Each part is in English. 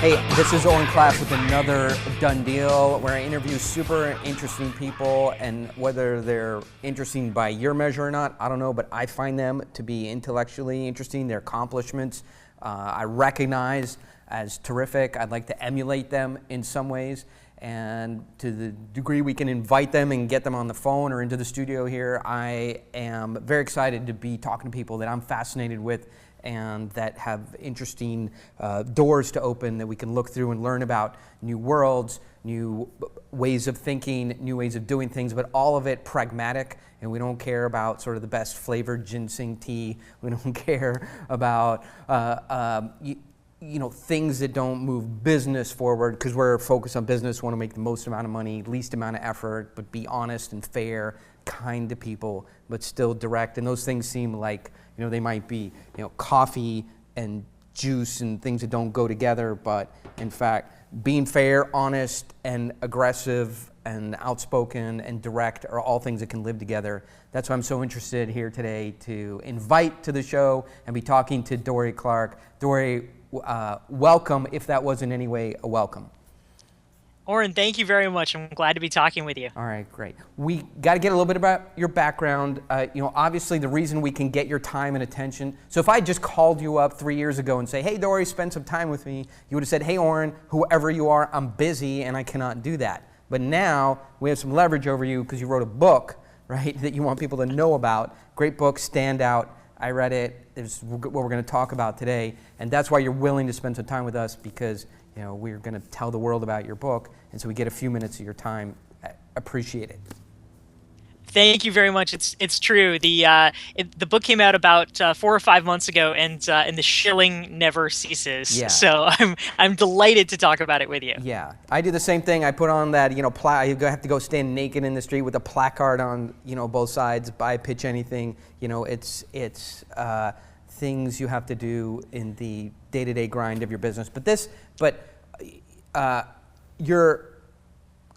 Hey, this is Oren Klaff with another Done Deal, where I interview super interesting people, and whether they're interesting by your measure or not, I don't know, but I find them to be intellectually interesting. Their accomplishments I recognize as terrific. I'd like to emulate them in some ways, and to the degree we can invite them and get them on the phone or into the studio here, I am very excited to be talking to people that I'm fascinated with and that have interesting doors to open that we can look through and learn about new worlds, new ways of thinking, new ways of doing things, but all of it pragmatic. And we don't care about sort of the best flavored ginseng tea. We don't care about things that don't move business forward, because we're focused on business, want to make the most amount of money, least amount of effort, but be honest and fair, kind to people, but still direct. And those things seem like, they might be, coffee and juice and things that don't go together, but in fact, being fair, honest, and aggressive, and outspoken, and direct are all things that can live together. That's why I'm so interested here today to invite to the show and be talking to Dorie Clark. Dorie, welcome, if that was in any way a welcome. Oren, thank you very much. I'm glad to be talking with you. All right, great. We got to get a little bit about your background. Obviously the reason we can get your time and attention. So if I just called you up 3 years ago and say, hey, Dorie, spend some time with me, you would have said, hey, Oren, whoever you are, I'm busy and I cannot do that. But now we have some leverage over you because you wrote a book, right, that you want people to know about. Great book, Standout. I read it. It's what we're going to talk about today. And that's why you're willing to spend some time with us, because we're going to tell the world about your book, and so we get a few minutes of your time. Appreciate it. Thank you very much. It's true. The book came out about 4 or 5 months ago, and the shilling never ceases. Yeah. So I'm delighted to talk about it with you. Yeah, I do the same thing. I put on that you have to go stand naked in the street with a placard on both sides. Buy, pitch anything. It's things you have to do in the day-to-day grind of your business. But your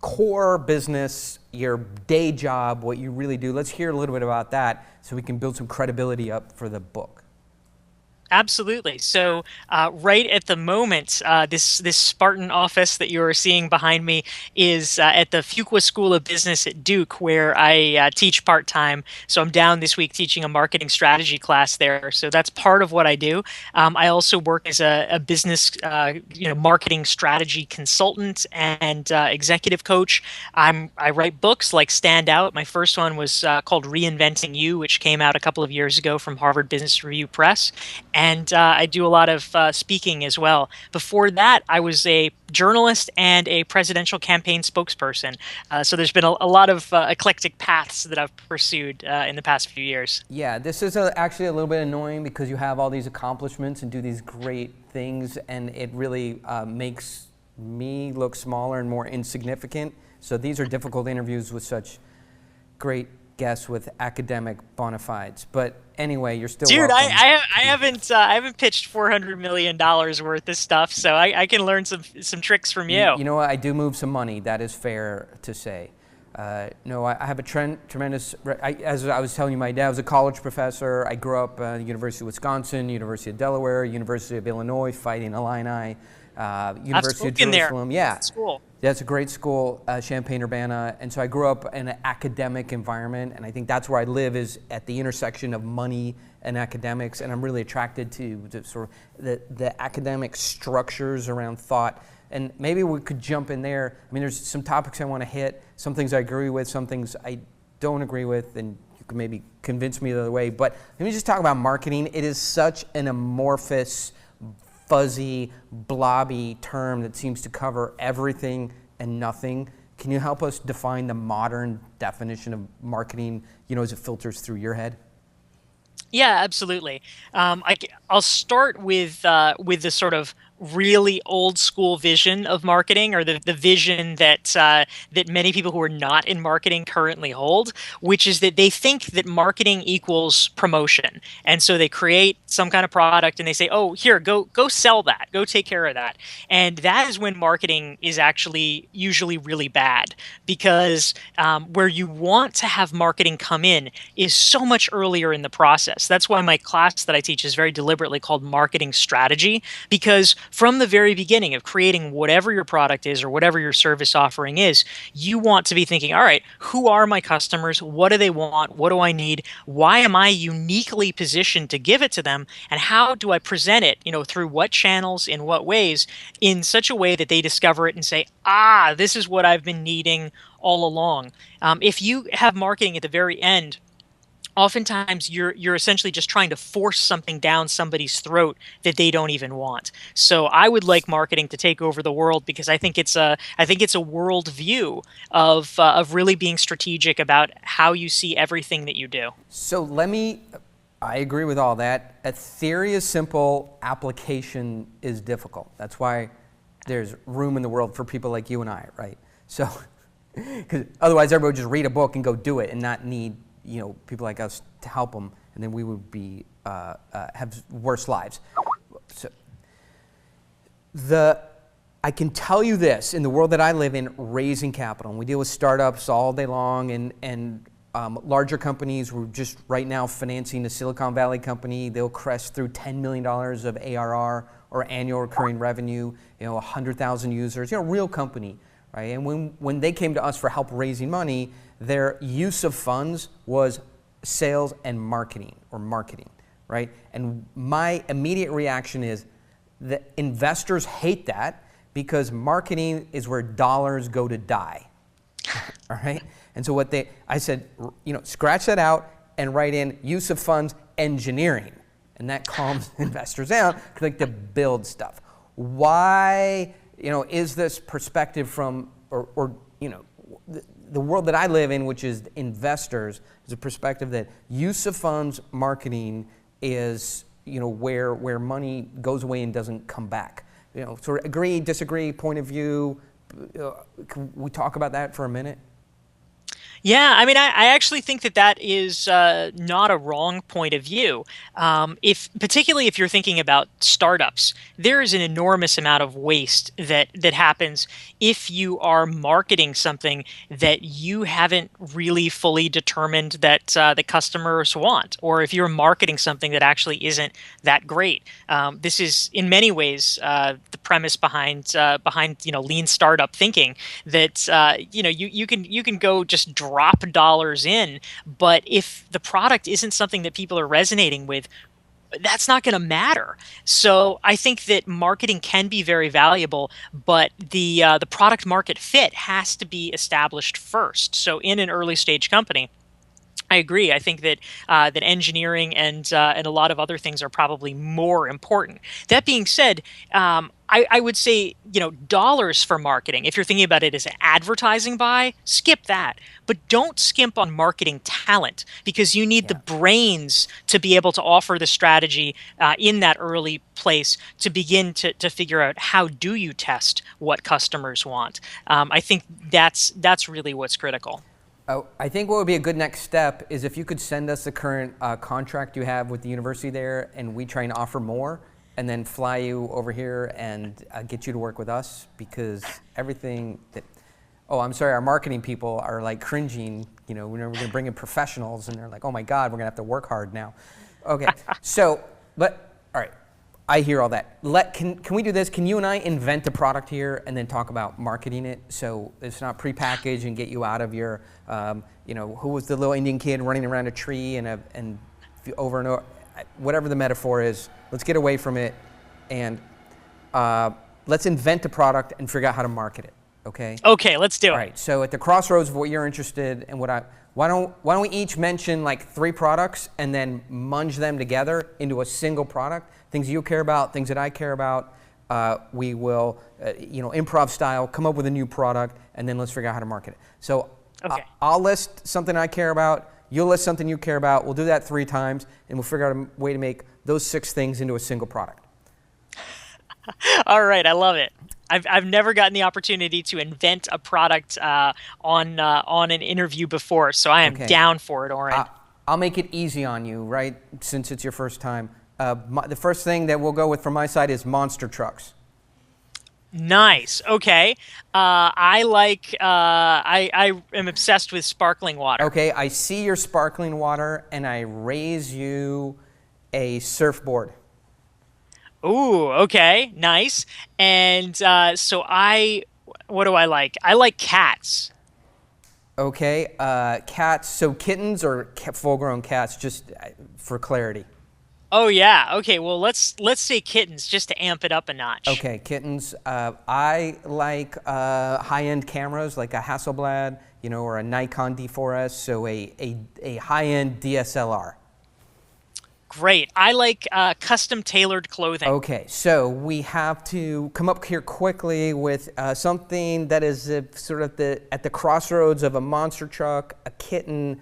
core business, your day job, what you really do, let's hear a little bit about that so we can build some credibility up for the book. Absolutely. So right at the moment, this Spartan office that you're seeing behind me is at the Fuqua School of Business at Duke, where I teach part-time. So I'm down this week teaching a marketing strategy class there. So that's part of what I do. I also work as a business marketing strategy consultant and executive coach. I write books like Standout. My first one was called Reinventing You, which came out a couple of years ago from Harvard Business Review Press. And I do a lot of speaking as well. Before that, I was a journalist and a presidential campaign spokesperson. So there's been a lot of eclectic paths that I've pursued in the past few years. Yeah, this is actually a little bit annoying because you have all these accomplishments and do these great things, and it really makes me look smaller and more insignificant. So these are difficult interviews with such great guests with academic bona fides. But anyway, you're still Dude, welcome. I haven't pitched $400 million worth of stuff, so I can learn some tricks from you. You know what? I do move some money. That is fair to say. No, I have a tremendous. As I was telling you, my dad was a college professor. I grew up at the University of Wisconsin, University of Delaware, University of Illinois, Fighting Illini, University of Jerusalem. Yeah, that's cool. That's a great school, Champaign-Urbana, and so I grew up in an academic environment, and I think that's where I live, is at the intersection of money and academics, and I'm really attracted to sort of the academic structures around thought. And maybe we could jump in there. I mean, there's some topics I want to hit, some things I agree with, some things I don't agree with, and you can maybe convince me the other way. But let me just talk about marketing. It is such an amorphous, fuzzy, blobby term that seems to cover everything and nothing. Can you help us define the modern definition of marketing, as it filters through your head? Yeah, absolutely. I'll start with the sort of really old school vision of marketing, or the vision that that many people who are not in marketing currently hold, which is that they think that marketing equals promotion. And so they create some kind of product and they say, "Oh, here, go sell that. Go take care of that." And that is when marketing is actually usually really bad, because where you want to have marketing come in is so much earlier in the process. That's why my class that I teach is very deliberately called marketing strategy, because from the very beginning of creating whatever your product is or whatever your service offering is, you want to be thinking, all right, who are my customers? What do they want? What do I need? Why am I uniquely positioned to give it to them? And how do I present it, through what channels, in what ways, in such a way that they discover it and say, ah, this is what I've been needing all along. If you have marketing at the very end, oftentimes you're essentially just trying to force something down somebody's throat that they don't even want. So I would like marketing to take over the world, because I think it's a world view of really being strategic about how you see everything that you do. So I agree with all that. A theory is simple, application is difficult. That's why there's room in the world for people like you and I, right? So, because otherwise everybody would just read a book and go do it and not need people like us to help them, and then we would be have worse lives. So I can tell you this: in the world that I live in, raising capital, and we deal with startups all day long, and larger companies. We're just right now financing a Silicon Valley company. They'll crest through $10 million of ARR, or annual recurring revenue. 100,000 users. Real company, right? And when they came to us for help raising money, their use of funds was sales and marketing, right? And my immediate reaction is that investors hate that, because marketing is where dollars go to die, all right? And so I said, scratch that out and write in use of funds engineering, and that calms investors down, because they like to build stuff. Why, is this perspective from, the world that I live in, which is investors, is a perspective that use of funds marketing is, where money goes away and doesn't come back. So agree, disagree, point of view. Can we talk about that for a minute? Yeah, I mean, I actually think that is not a wrong point of view. Particularly if you're thinking about startups, there is an enormous amount of waste that happens if you are marketing something that you haven't really fully determined that the customers want, or if you're marketing something that actually isn't that great. This is in many ways the premise behind lean startup thinking, that you can go just drop dollars in, but if the product isn't something that people are resonating with, that's not going to matter. So I think that marketing can be very valuable, but the product market fit has to be established first. So in an early stage company, I agree. I think that that engineering and a lot of other things are probably more important. That being said, I would say, dollars for marketing, if you're thinking about it as an advertising buy, skip that. But don't skimp on marketing talent, because you need the brains to be able to offer the strategy in that early place, to begin to figure out how do you test what customers want. I think that's really what's critical. Oh, I think what would be a good next step is if you could send us the current contract you have with the university there, and we try and offer more, and then fly you over here and get you to work with us, because everything that, I'm sorry, our marketing people are like cringing, whenever we're going to bring in professionals, and they're like, oh my God, we're going to have to work hard now. Okay, all right, I hear all that. Can we do this? Can you and I invent a product here and then talk about marketing it, so it's not prepackaged, and get you out of your, who was the little Indian kid running around a tree and over and over, whatever the metaphor is. Let's get away from it, and let's invent a product and figure out how to market it. Okay. Okay, let's do it. All right. So at the crossroads of what you're interested in, why don't we each mention like 3 products and then munge them together into a single product? Things you care about, things that I care about. We will, improv style, come up with a new product, and then let's figure out how to market it. So okay. I'll list something I care about. You'll list something you care about. We'll do that 3 times, and we'll figure out a way to make those 6 things into a single product. All right, I love it. I've never gotten the opportunity to invent a product on an interview before, so I am Okay. down for it, Oren. I'll make it easy on you, right? Since it's your first time. The first thing that we'll go with from my side is monster trucks. Nice. Okay. I am obsessed with sparkling water. Okay, I see your sparkling water and I raise you a surfboard. Ooh, okay, nice. And what do I like? I like cats. Okay, cats, so kittens or full-grown cats, just for clarity. Oh yeah. Okay. Well, let's say kittens just to amp it up a notch. Okay, kittens. I like high-end cameras like a Hasselblad, or a Nikon D4S, so a high-end DSLR. Great. I like custom tailored clothing. Okay, so we have to come up here quickly with something that is sort of at the crossroads of a monster truck, a kitten,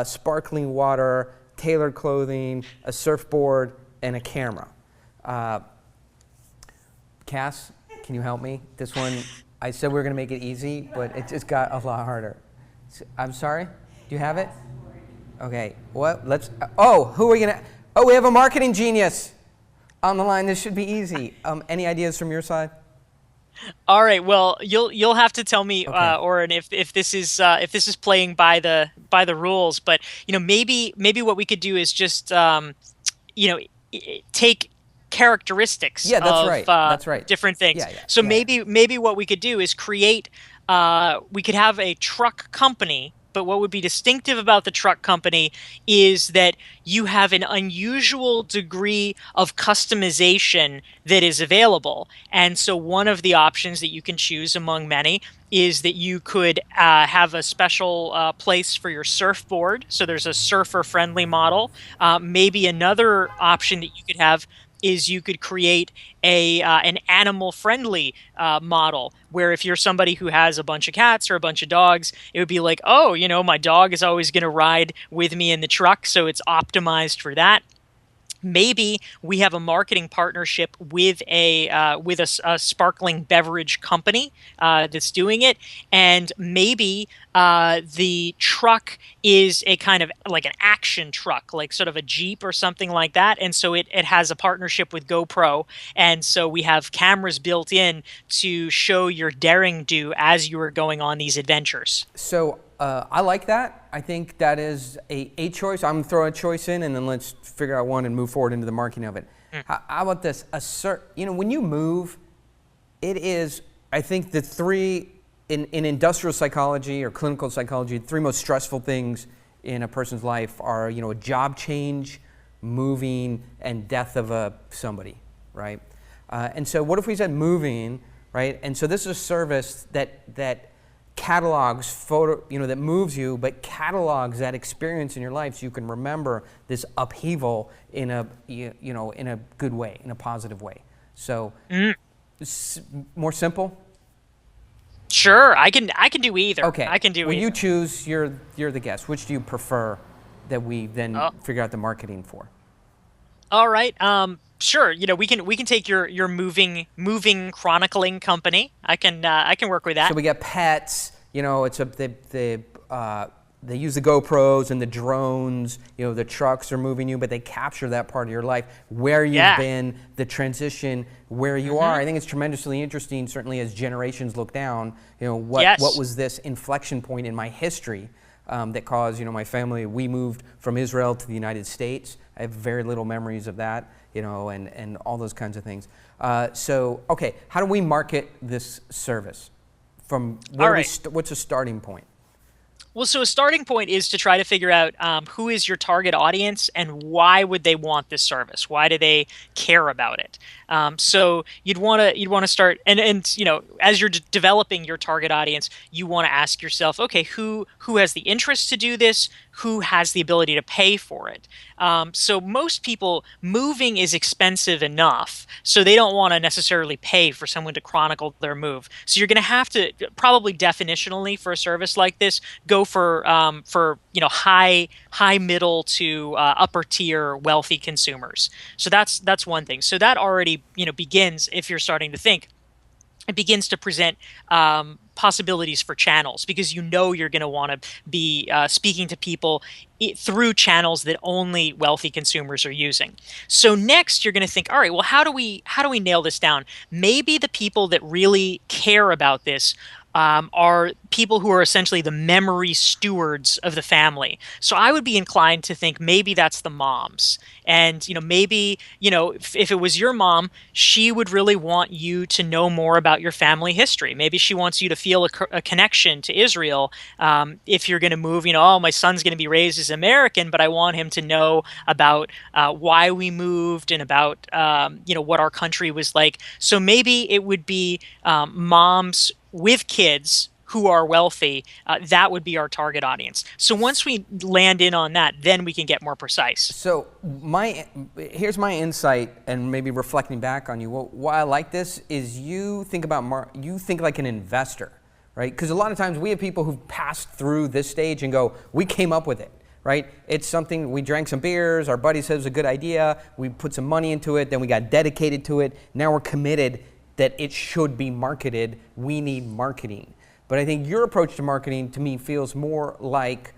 sparkling water, tailored clothing, a surfboard, and a camera. Cass, can you help me? This one, I said we were going to make it easy, but it just got a lot harder. I'm sorry? Do you have it? Okay, what? Who are we going to? Oh, we have a marketing genius on the line. This should be easy. Any ideas from your side? All right. Well, you'll have to tell me, Okay. Oren, if this is playing by the rules. But maybe what we could do is just take characteristics Yeah, that's of right. That's right. different things. Yeah, yeah, So yeah, yeah. maybe what we could do is create. We could have a truck company. But what would be distinctive about the truck company is that you have an unusual degree of customization that is available. And so one of the options that you can choose among many is that you could have a special place for your surfboard. So there's a surfer friendly model. Maybe another option that you could have is you could create an animal friendly model where if you're somebody who has a bunch of cats or a bunch of dogs, it would be like, oh, my dog is always going to ride with me in the truck, so it's optimized for that. Maybe we have a marketing partnership with a sparkling beverage company that's doing it, and maybe the truck is a kind of like an action truck, like sort of a Jeep or something like that. And so it has a partnership with GoPro, and so we have cameras built in to show your daring do as you are going on these adventures. So I like that. I think that is a choice. I'm going to throw a choice in, and then let's figure out one and move forward into the marketing of it. How about this? When you move, it is, I think, the three, in industrial psychology or clinical psychology, the three most stressful things in a person's life are, a job change, moving, and death of somebody, right? And so what if we said moving, right? And so this is a service that catalogs that moves you, but catalogs that experience in your life so you can remember this upheaval in a in a good way, in a positive way. So more simple. Sure, I can do either. Okay. I can do Well, either. you choose. You're the guest. Which do you prefer that we then Oh. figure out the marketing for? All right. Sure. We can take your moving chronicling company. I can work with So that. we get pets. They use the GoPros and the drones. The trucks are moving you, but they capture that part of your life, where you've Yeah. been, the transition, where you are. I think it's tremendously interesting. Certainly, as generations look down, what Yes. was this inflection point in my history that caused my family. We moved from Israel to the United States. I have very little memories of that. And all those kinds of things. Okay, how do we market this service? From All where right. what's a starting point? Well, so a starting point is to try to figure out who is your target audience and why would they want this service? Why do they care about it? So you'd want to start and as you're developing your target audience, you want to ask yourself, okay, who has the interest to do this? who has the ability to pay for it. So most people, moving is expensive enough, so they don't want to necessarily pay for someone to chronicle their move. So you're going to have to probably definitionally for a service like this go for high middle to upper tier wealthy consumers. So that's one thing. So that already begins, if you're starting to think, it begins to present possibilities for channels, because you're going to want to be speaking to people through channels that only wealthy consumers are using. So next you're going to think, all right, well, how do we nail this down? Maybe the people that really care about this are people who are essentially the memory stewards of the family. So I would be inclined to think maybe that's the moms. And maybe if it was your mom, she would really want you to know more about your family history. Maybe she wants you to feel a connection to Israel. If you're going to move, oh, my son's going to be raised as American, but I want him to know about why we moved and about what our country was like. So maybe it would be moms with kids who are wealthy. That would be our target audience. So once we land in on that, then we can get more precise. So here's my insight, and maybe reflecting back on you. Why I like this is you think like an investor, right? Because a lot of times we have people who've passed through this stage and go, we came up with it, right? It's something, we drank some beers, our buddy said it was a good idea, we put some money into it, then we got dedicated to it, now we're committed that it should be marketed, we need marketing. But I think your approach to marketing, to me, feels more like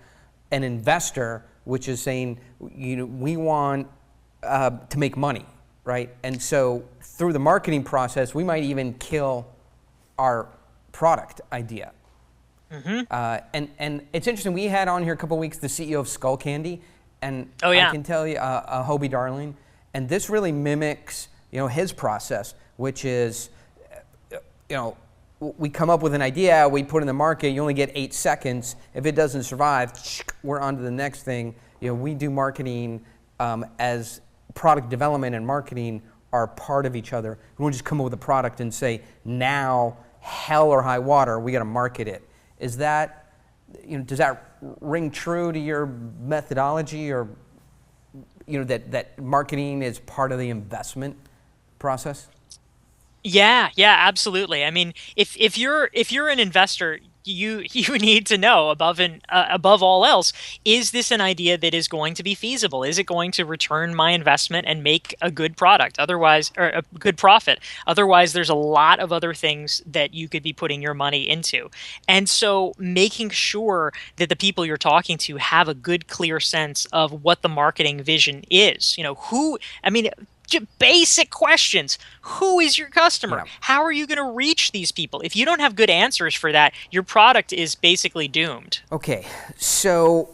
an investor, which is saying, we want to make money, right? And so through the marketing process, we might even kill our product idea. Mm-hmm. And it's interesting, we had on here a couple of weeks the CEO of Skull Candy, and oh, yeah. I can tell you, Hobie Darling, and this really mimics his process, which is, we come up with an idea, we put it in the market, you only get 8 seconds. If it doesn't survive, we're on to the next thing. We do marketing as product development and marketing are part of each other. We don't just come up with a product and say, now, hell or high water, we got to market it. Is that, does that ring true to your methodology, or that marketing is part of the investment process? Yeah, absolutely. I mean, if you're an investor, you need to know above all else, is this an idea that is going to be feasible? Is it going to return my investment and make a good product? Otherwise, or a good profit. Otherwise, there's a lot of other things that you could be putting your money into. And so making sure that the people you're talking to have a good, clear sense of what the marketing vision is. Basic questions. Who is your customer? Yeah. How are you going to reach these people? If you don't have good answers for that, your product is basically doomed. Okay, so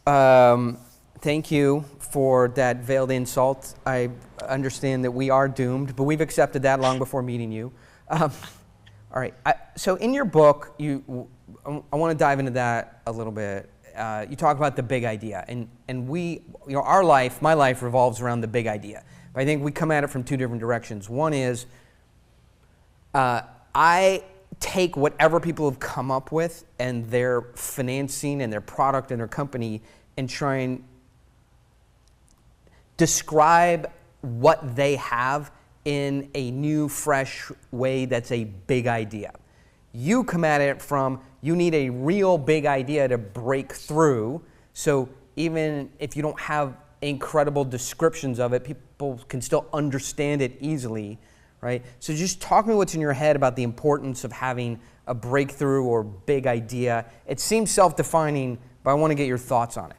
thank you for that veiled insult. I understand that we are doomed, but we've accepted that long before meeting you. All right, so in your book, I want to dive into that a little bit. You talk about the big idea, and my life revolves around the big idea. But I think we come at it from two different directions. One is I take whatever people have come up with and their financing and their product and their company and try and describe what they have in a new, fresh way that's a big idea. You come at it from, you need a real big idea to break through. So even if you don't have incredible descriptions of it, people can still understand it easily, right? So just talk to me what's in your head about the importance of having a breakthrough or big idea. It seems self-defining, but I want to get your thoughts on it.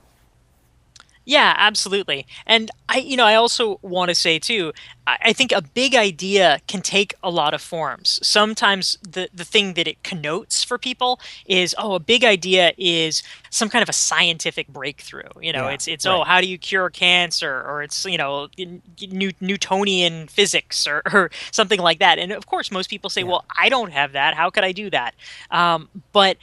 Yeah, absolutely. And I also want to say too, I think a big idea can take a lot of forms. Sometimes the thing that it connotes for people is, a big idea is some kind of a scientific breakthrough. It's right. Oh, how do you cure cancer? Or it's, Newtonian physics or something like that. And of course, most people say, well, I don't have that. How could I do that? But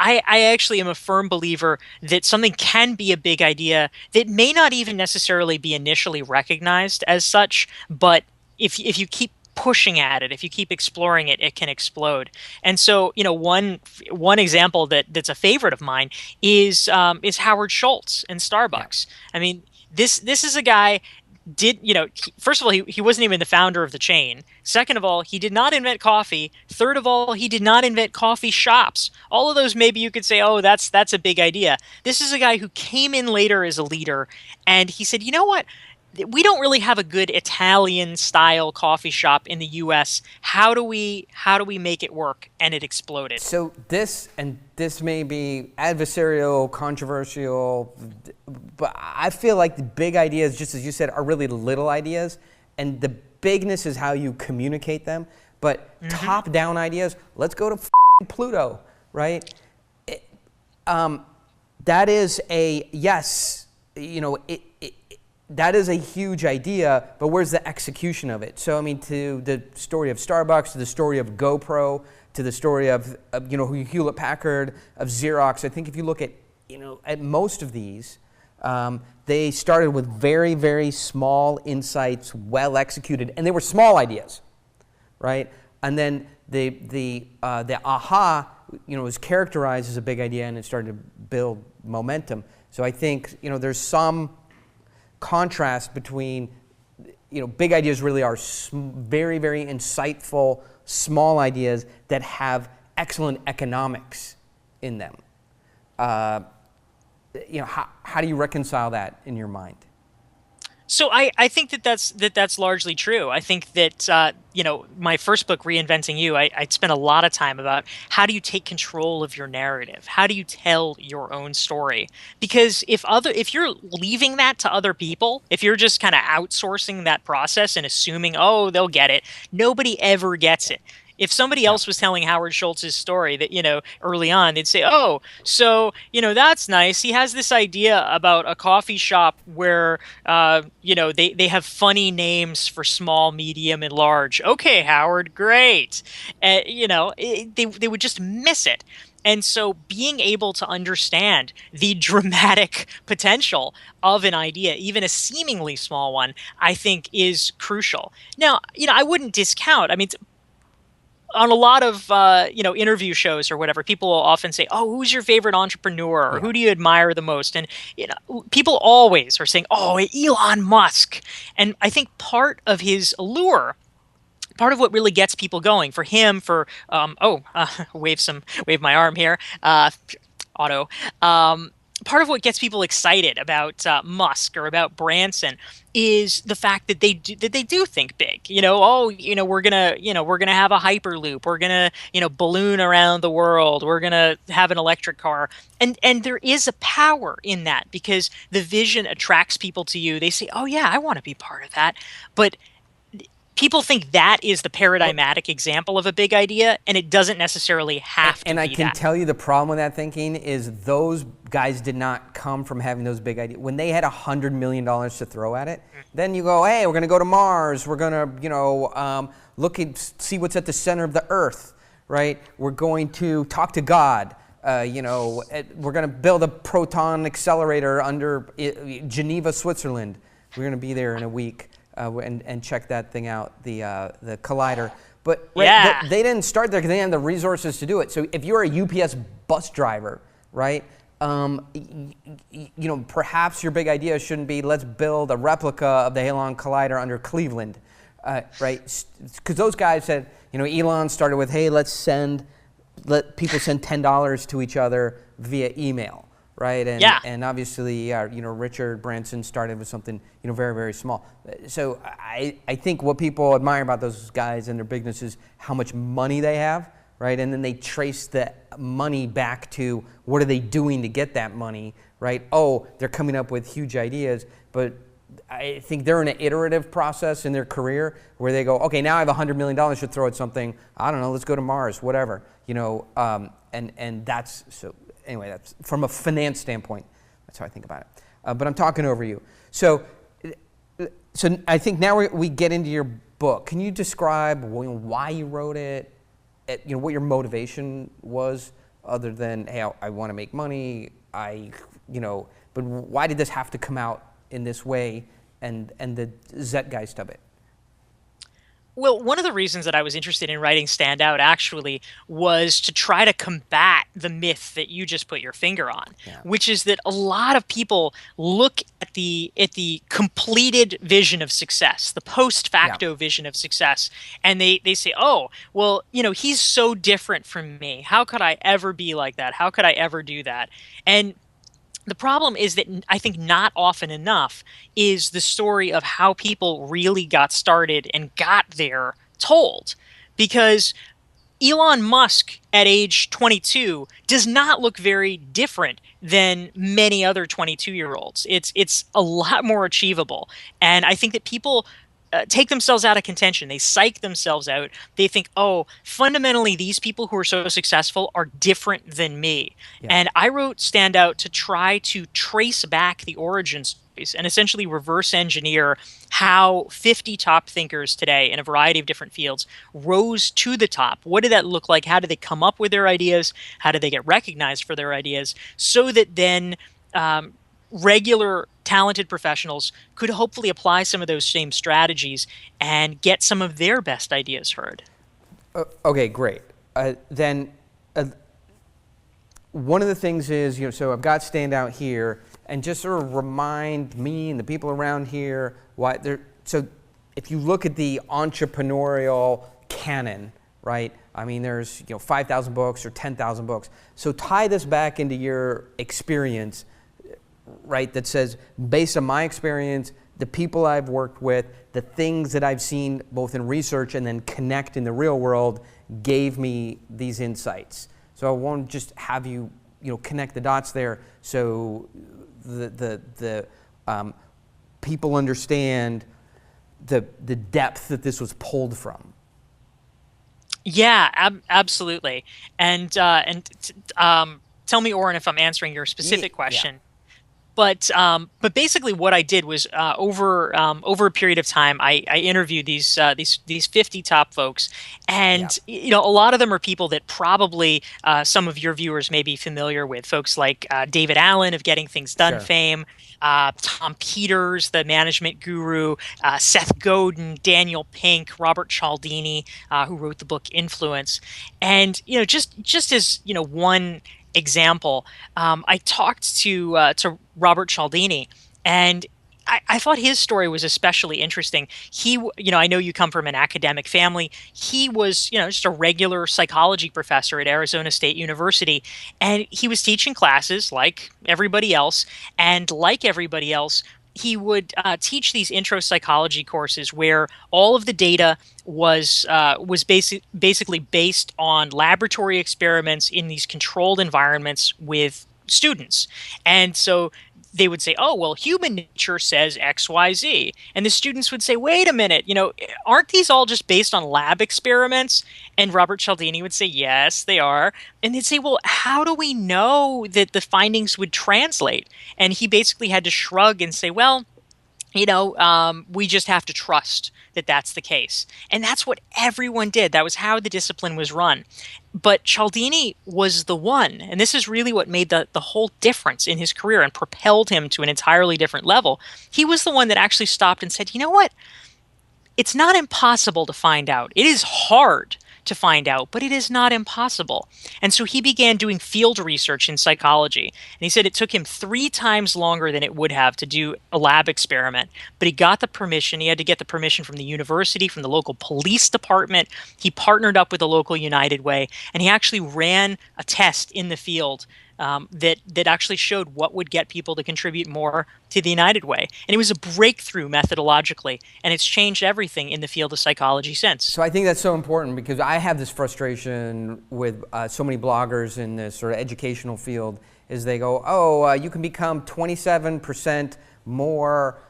I actually am a firm believer that something can be a big idea that may not even necessarily be initially recognized as such, but if you keep pushing at it, if you keep exploring it, it can explode. And so, one example that's a favorite of mine is Howard Schultz and Yeah. Starbucks. I mean, this is a guy first of all, he wasn't even the founder of the chain. Second of all, he did not invent coffee. Third of all, he did not invent coffee shops. All of those, maybe you could say, oh, that's a big idea. This is a guy who came in later as a leader, and he said, you know what? We don't really have a good Italian style coffee shop in the US. How do we make it work? And it exploded. So this may be adversarial, controversial, but I feel like the big ideas, just as you said, are really little ideas, and the bigness is how you communicate them. But top-down ideas, let's go to Pluto, right? That is a yes. That is a huge idea, but where's the execution of it? So, I mean, to the story of Starbucks, to the story of GoPro, to the story of Hewlett Packard, of Xerox. I think if you look at most of these, they started with very, very small insights, well executed, and they were small ideas, right? And then the aha, was characterized as a big idea, and it started to build momentum. So I think there's some contrast between, big ideas really are very, very insightful, small ideas that have excellent economics in them. How do you reconcile that in your mind? So I think that's largely true. I think that my first book, Reinventing You, I spent a lot of time about how do you take control of your narrative? How do you tell your own story? Because if you're leaving that to other people, if you're just kind of outsourcing that process and assuming, oh, they'll get it, nobody ever gets it. If somebody else was telling Howard Schultz's story that, early on, they'd say, oh, so, that's nice. He has this idea about a coffee shop where, they have funny names for small, medium, and large. Okay, Howard, great. They would just miss it. And so being able to understand the dramatic potential of an idea, even a seemingly small one, I think is crucial. Now, I wouldn't discount, I mean, on a lot of interview shows or whatever, people will often say, "Oh, who's your favorite entrepreneur?" or "Who do you admire the most?" And people always are saying, "Oh, Elon Musk." And I think part of his allure, part of what really gets people going for him, wave my arm here, auto. Part of what gets people excited about Musk or about Branson is the fact that they do think big. We're gonna have a hyperloop. We're gonna balloon around the world. We're gonna have an electric car, and there is a power in that because the vision attracts people to you. They say, "Oh yeah, I want to be part of that," but people think that is the paradigmatic example of a big idea, and it doesn't necessarily have to be that. And I can tell you the problem with that thinking is those guys did not come from having those big ideas. When they had $100 million to throw at it, then you go, hey, we're going to go to Mars. We're going to, look and see what's at the center of the Earth, right? We're going to talk to God. We're going to build a proton accelerator under Geneva, Switzerland. We're going to be there in a week. And check that thing out, the collider. But they didn't start there because they didn't have the resources to do it. So if you're a UPS bus driver, right, perhaps your big idea shouldn't be let's build a replica of the Hadron Collider under Cleveland, right? Because those guys said, Elon started with, hey, let people send $10 to each other via email. Right, and obviously, Richard Branson started with something, very, very small. So I think what people admire about those guys and their bigness is how much money they have, right? And then they trace the money back to what are they doing to get that money, right? Oh, they're coming up with huge ideas, but I think they're in an iterative process in their career where they go, okay, now I have $100 million to throw at something. I don't know, let's go to Mars, whatever, and that's so. Anyway, that's from a finance standpoint. That's how I think about it. But I'm talking over you. So I think now we get into your book. Can you describe why you wrote it? What your motivation was, other than hey, I want to make money. But why did this have to come out in this way? And the Zeitgeist of it. Well, one of the reasons that I was interested in writing Standout actually was to try to combat the myth that you just put your finger on, Yeah. which is that a lot of people look at the completed vision of success, the post Yeah. facto vision of success, and they say, "Oh, well, he's so different from me. How could I ever be like that? How could I ever do that?" And the problem is that I think not often enough is the story of how people really got started and got there told. Because Elon Musk at age 22 does not look very different than many other 22-year-olds. It's a lot more achievable, and I think that people take themselves out of contention. They psych themselves out. They think, oh, fundamentally, these people who are so successful are different than me. Yeah. And I wrote Standout to try to trace back the origin stories and essentially reverse engineer how 50 top thinkers today in a variety of different fields rose to the top. What did that look like? How did they come up with their ideas? How did they get recognized for their ideas? So that then regular talented professionals could hopefully apply some of those same strategies and get some of their best ideas heard. Okay, great. Then one of the things is, so I've got Standout here, and just sort of remind me and the people around here why they're, so if you look at the entrepreneurial canon, right? I mean, there's 5,000 books or 10,000 books. So tie this back into your experience, right? That says, based on my experience, the people I've worked with, the things that I've seen both in research and then connect in the real world gave me these insights. So I won't just have you, connect the dots there, so the people understand the depth that this was pulled from. Yeah, absolutely. And tell me, Oren, if I'm answering your specific Yeah. question. But basically, what I did was over a period of time, I interviewed these 50 top folks, Yeah. and a lot of them are people that probably some of your viewers may be familiar with. Folks like David Allen of Getting Things Done Sure. fame, Tom Peters, the management guru, Seth Godin, Daniel Pink, Robert Cialdini, who wrote the book Influence, and just as one example, I talked to Robert Cialdini, and I thought his story was especially interesting. I know you come from an academic family. He was, just a regular psychology professor at Arizona State University, and he was teaching classes like everybody else, and like everybody else, he would teach these intro psychology courses where all of the data was basically based on laboratory experiments in these controlled environments with students. And so they would say, oh, well, human nature says XYZ. And the students would say, wait a minute, aren't these all just based on lab experiments? And Robert Cialdini would say, yes, they are. And they'd say, well, how do we know that the findings would translate? And he basically had to shrug and say, well, we just have to trust that that's the case. And that's what everyone did. That was how the discipline was run. But Cialdini was the one, and this is really what made the whole difference in his career and propelled him to an entirely different level. He was the one that actually stopped and said, you know what? It's not impossible to find out. It is hard to find out, but it is not impossible. And so he began doing field research in psychology. And he said it took him 3 times longer than it would have to do a lab experiment. But he got the permission. He had to get the permission from the university, from the local police department. He partnered up with the local United Way, and he actually ran a test in the field that actually showed what would get people to contribute more to the United Way. And it was a breakthrough methodologically, and it's changed everything in the field of psychology since. So I think that's so important, because I have this frustration with so many bloggers in this sort of educational field, is they go, oh, you can become 27% more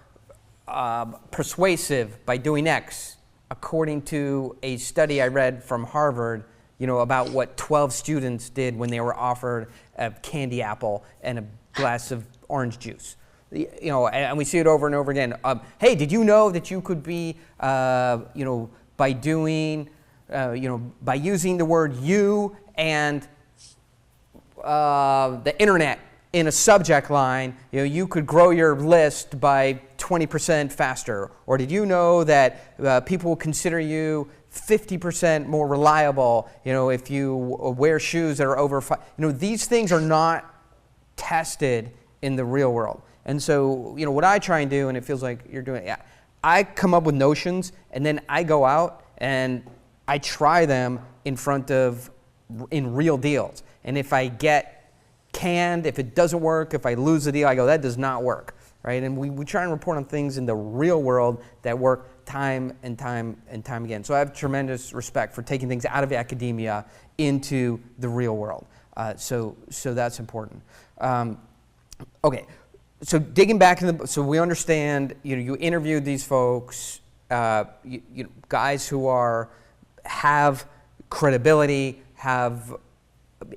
persuasive by doing X, according to a study I read from Harvard, about what 12 students did when they were offered a candy apple and a glass of orange juice. And we see it over and over again. Hey, did you know that you could be, by doing, by using the word you and the internet in a subject line, you could grow your list by 20% faster? Or did you know that people will consider you 50% more reliable, if you wear shoes that are over 5? These things are not tested in the real world. And so, what I try and do, and it feels like you're doing it, I come up with notions, and then I go out and I try them in real deals. And if I get canned, if it doesn't work, if I lose the deal, I go, that does not work, right? And we try and report on things in the real world that work time and time and time again. So I have tremendous respect for taking things out of academia into the real world. So that's important. Okay, so digging back in the, so we understand, you interviewed these folks, guys who have credibility, have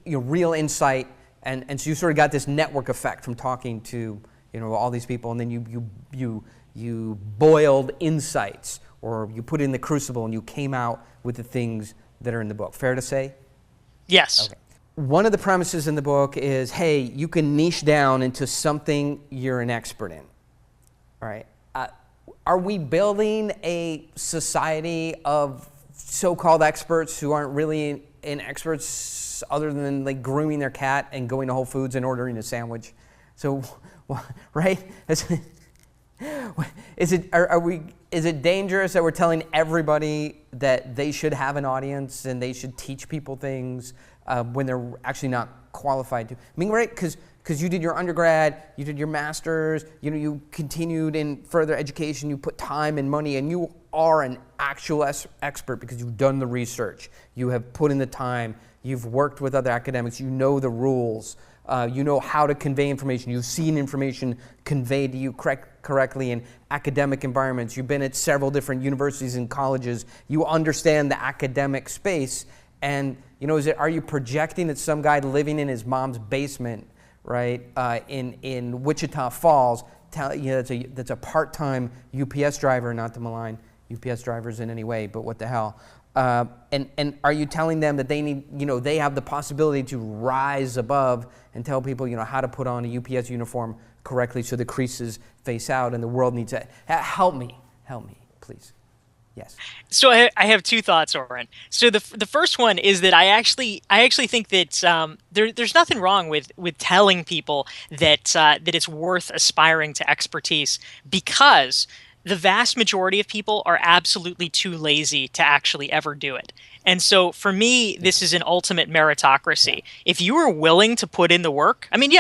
real insight, and so you sort of got this network effect from talking to all these people, and then you boiled insights, or you put it in the crucible and you came out with the things that are in the book. Fair to say? Yes. Okay. One of the premises in the book is, hey, you can niche down into something you're an expert in. All right. Are we building a society of so-called experts who aren't really experts other than like grooming their cat and going to Whole Foods and ordering a sandwich? So, right? Is it dangerous that we're telling everybody that they should have an audience and they should teach people things when they're actually not qualified to? I mean, right? Because you did your undergrad, you did your master's, you continued in further education, you put time and money, and you are an actual expert because you've done the research, you have put in the time, you've worked with other academics, you know the rules, you know how to convey information, you've seen information conveyed to you correctly in academic environments, you've been at several different universities and colleges, you understand the academic space, and are you projecting that some guy living in his mom's basement, right, in Wichita Falls, that's a part-time UPS driver, not to malign UPS drivers in any way, but what the hell? And are you telling them that they need, they have the possibility to rise above and tell people, how to put on a UPS uniform correctly so the creases face out and the world needs to help me, please. Yes. So I have two thoughts, Oren. So the first one is that I actually think that there's nothing wrong with telling people that it's worth aspiring to expertise, because the vast majority of people are absolutely too lazy to actually ever do it. And so for me, this is an ultimate meritocracy. If you are willing to put in the work, I mean,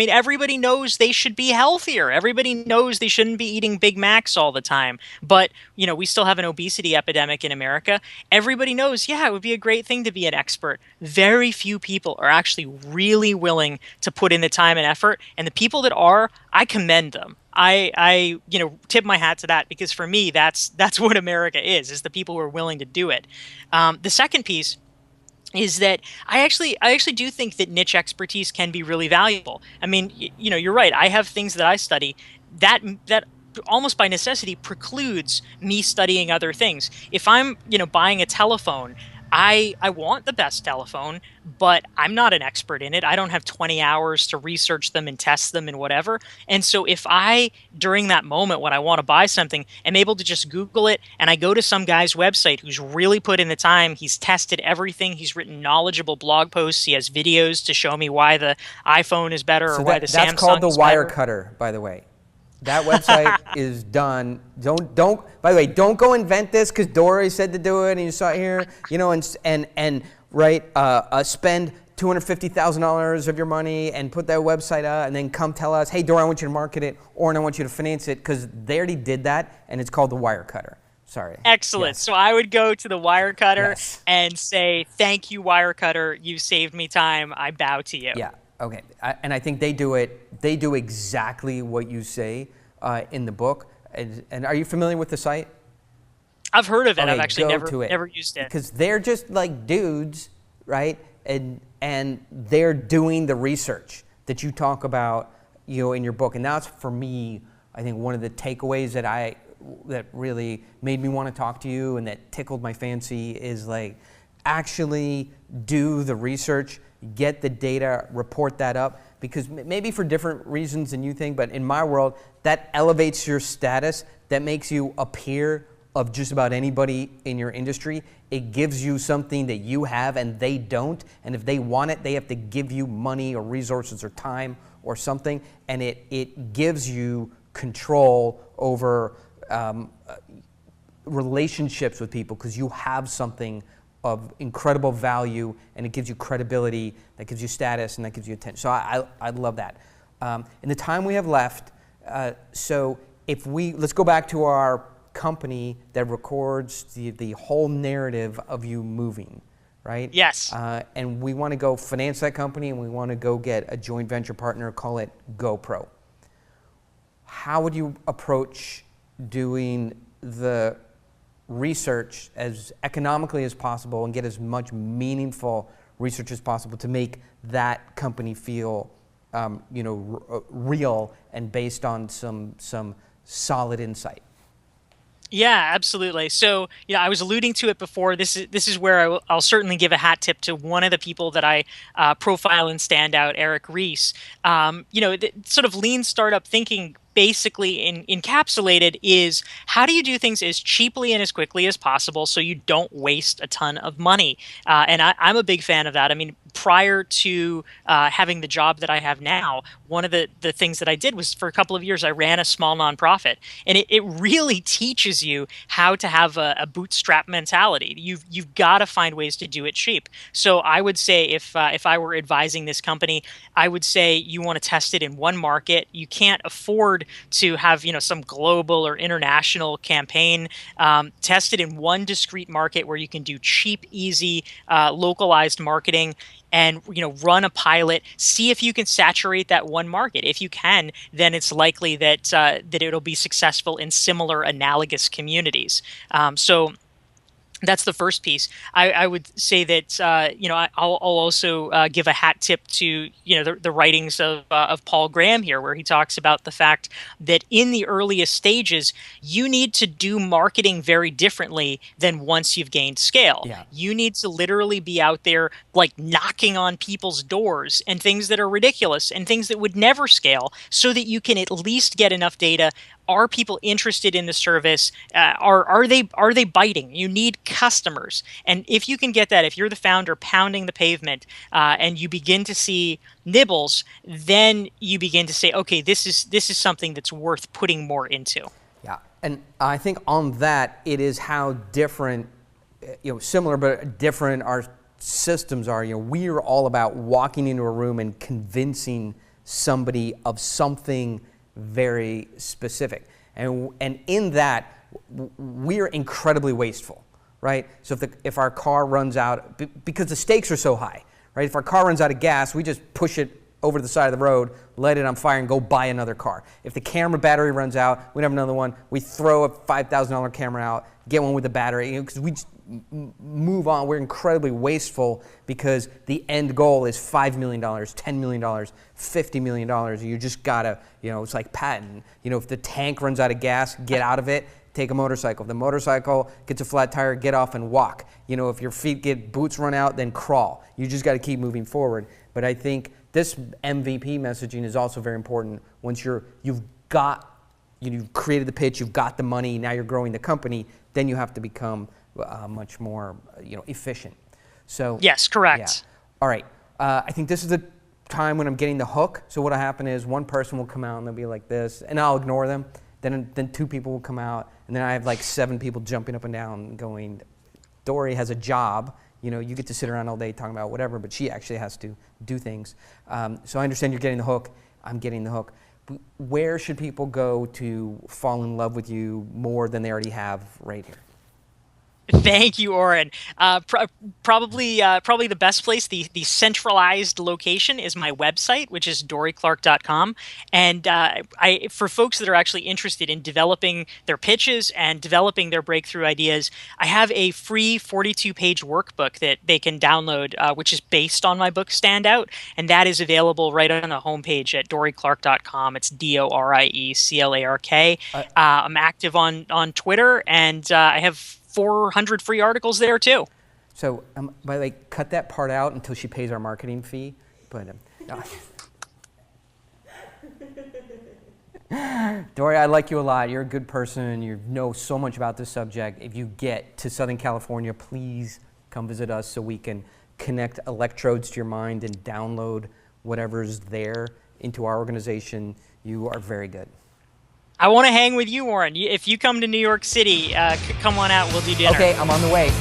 everybody knows they should be healthier. Everybody knows they shouldn't be eating Big Macs all the time. But, we still have an obesity epidemic in America. Everybody knows, it would be a great thing to be an expert. Very few people are actually really willing to put in the time and effort. And the people that are, I commend them. I tip my hat to that, because for me, that's what America is the people who are willing to do it. The second piece is that I actually do think that niche expertise can be really valuable. I mean, you're right. I have things that I study that almost by necessity precludes me studying other things. If I'm, buying a telephone, I want the best telephone, but I'm not an expert in it. I don't have 20 hours to research them and test them and whatever. And so if I, during that moment when I want to buy something, am able to just Google it, and I go to some guy's website who's really put in the time, he's tested everything, he's written knowledgeable blog posts, he has videos to show me why the iPhone is better, or why the Samsung is better. That's called the Wirecutter, by the way. That website is done. By the way, don't go invent this because Dory said to do it and you saw it here, spend $250,000 of your money and put that website up and then come tell us, hey, Dory, I want you to market it, or I want you to finance it, because they already did that, and it's called the Wirecutter. Sorry. Excellent. Yes. So I would go to the Wirecutter and say, thank you, Wirecutter. You saved me time. I bow to you. Yeah. Okay, and I think they do exactly what you say in the book. And are you familiar with the site? I've heard of it. Okay, I've actually never used it. Because they're just like dudes, right? And they're doing the research that you talk about, in your book. And that's, for me, I think one of the takeaways that really made me want to talk to you and that tickled my fancy is actually do the research, get the data, report that up. because maybe for different reasons than you think, but in my world, that elevates your status, that makes you a peer of just about anybody in your industry. It gives you something that you have and they don't, and if they want it, they have to give you money or resources or time or something, and it gives you control over relationships with people because you have something of incredible value, and it gives you credibility, that gives you status, and that gives you attention. So I love that. In the time we have left, so let's go back to our company that records the whole narrative of you moving, right? Yes. And we want to go finance that company, and we want to go get a joint venture partner, call it GoPro. How would you approach doing the research as economically as possible and get as much meaningful research as possible to make that company feel real and based on some solid insight? Yeah, absolutely. So, I was alluding to it before. This is where I'll certainly give a hat tip to one of the people that I profile in Standout, Eric Reese. Sort of lean startup thinking basically encapsulated is how do you do things as cheaply and as quickly as possible so you don't waste a ton of money? And I'm a big fan of that. I mean, prior to having the job that I have now, one of the things that I did was for a couple of years, I ran a small nonprofit. And it really teaches you how to have a bootstrap mentality. You've got to find ways to do it cheap. So I would say if I were advising this company, I would say you want to test it in one market. You can't afford to have some global or international campaign. Test it in one discrete market where you can do cheap, easy, localized marketing, and run a pilot. See if you can saturate that one market. If you can, then it's likely that it'll be successful in similar analogous communities. So that's the first piece. I would say that I'll also give a hat tip to the writings of Paul Graham here, where he talks about the fact that in the earliest stages you need to do marketing very differently than once you've gained scale. Yeah. You need to literally be out there like knocking on people's doors and things that are ridiculous and things that would never scale, so that you can at least get enough data. Are people interested in the service? Are they biting? You need customers, and if you can get that, if you're the founder pounding the pavement, and you begin to see nibbles, then you begin to say, okay, this is something that's worth putting more into. Yeah, and I think on that it is how different, similar but different our systems are. We are all about walking into a room and convincing somebody of something very specific, and in that we're incredibly wasteful, right? So if our car runs out, because the stakes are so high, right? If our car runs out of gas, we just push it over to the side of the road, let it on fire, and go buy another car. If the camera battery runs out, we have another one. We throw a $5,000 camera out, get one with a battery, because we just move on. We're incredibly wasteful because the end goal is $5 million, $10 million, $50 million. You just gotta, it's like Patton. If the tank runs out of gas, get out of it. Take a motorcycle. If the motorcycle gets a flat tire, get off and walk. If your boots run out, then crawl. You just got to keep moving forward. But I think this MVP messaging is also very important. Once you've created the pitch, you've got the money, now you're growing the company, then you have to become much more efficient. So yes, correct. Yeah. All right. I think this is the time when I'm getting the hook. So what'll happen is one person will come out and they'll be like this, and I'll ignore them. Then two people will come out, and then I have like 7 people jumping up and down going, Dory has a job. You get to sit around all day talking about whatever, but she actually has to do things. So I understand you're getting the hook. I'm getting the hook. Where should people go to fall in love with you more than they already have right here? Thank you, Oren. Probably the best place, the centralized location, is my website, which is DorieClark.com. And for folks that are actually interested in developing their pitches and developing their breakthrough ideas, I have a free 42-page workbook that they can download, which is based on my book Standout, and that is available right on the homepage at DorieClark.com. It's DorieClark. I'm active on Twitter, and I have 400 free articles there too. So, by the way, cut that part out until she pays our marketing fee. But Dory, I like you a lot. You're a good person. You know so much about this subject. If you get to Southern California, please come visit us so we can connect electrodes to your mind and download whatever's there into our organization. You are very good. I want to hang with you, Oren. If you come to New York City, come on out. We'll do dinner. Okay, I'm on the way.